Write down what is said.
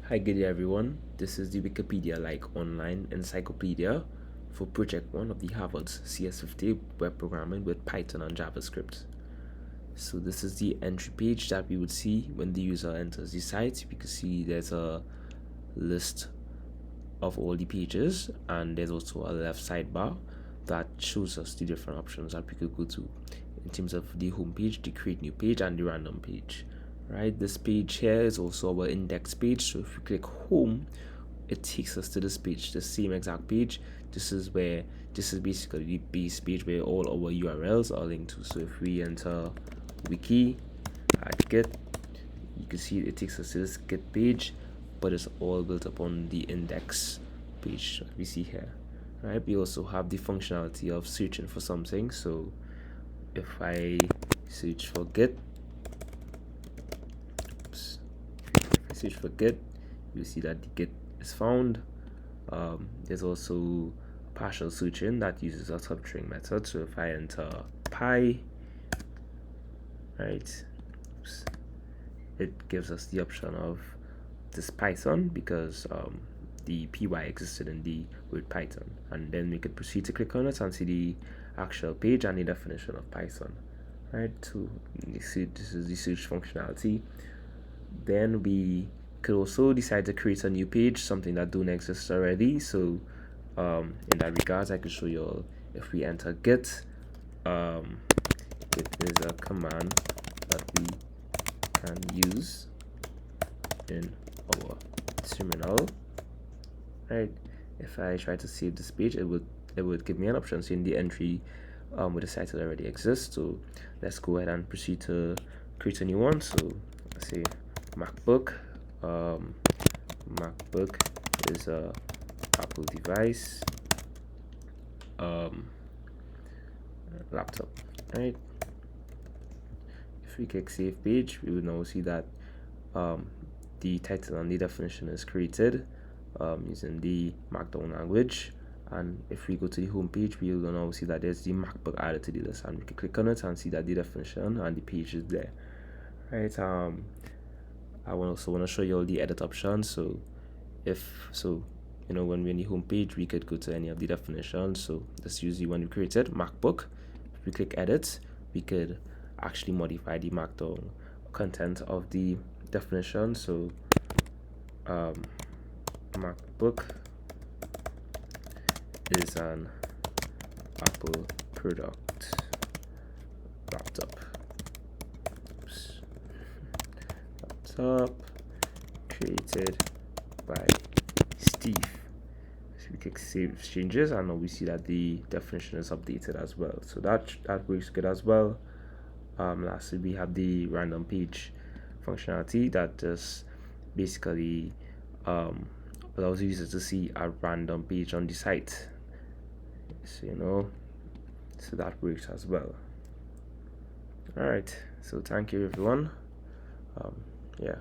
Hi, good day everyone. This is the Wikipedia-like online encyclopedia for Project 1 of the Harvard's CS50 web programming with Python and JavaScript. So this is the entry page that we would see when the user enters the site. We can see there's a list of all the pages, and there's also a left sidebar that shows us the different options that we could go to in terms of the home page, the create new page, and the random page. Right, this page here is also our index page. So if we click home, it takes us to this page, the same exact page. This is basically the base page where all our URLs are linked to. So if we enter wiki at git, you can see it takes us to this git page, but it's all built upon the index page that we see here. Right, we also have the functionality of searching for something. So if I search for git, you see that the git is found. There's also partial searching that uses a substring method. So if I enter py, right, it gives us the option of this Python because the py existed in the word Python, and then we could proceed to click on it and see the actual page and the definition of Python. Right, so you see this is the search functionality. Then we could also decide to create a new page, something that don't exist already. So in that regards, I could show you all. If we enter git, it is a command that we can use in our terminal. Right, if I try to save this page, it would give me an option saying the entry with the site that already exists. So let's go ahead and proceed to create a new one. So let's say MacBook. MacBook is a Apple device, laptop. Right, if we click save page, we will now see that the title and the definition is created using the Markdown language. And if we go to the home page, we will now see that there's the MacBook added to the list, and we can click on it and see that the definition and the page is there. Right, I also want to show you all the edit options. So when we're in the home page, we could go to any of the definitions. So let's use the one we created, MacBook. If we click edit, we could actually modify the markdown content of the definition. So MacBook is an Apple product laptop. Created by Steve. So we click save changes, and now we see that the definition is updated as well. So that works good as well. Lastly, we have the random page functionality that just basically allows users to see a random page on the site. So so that works as well. All right, so thank you everyone. Yeah.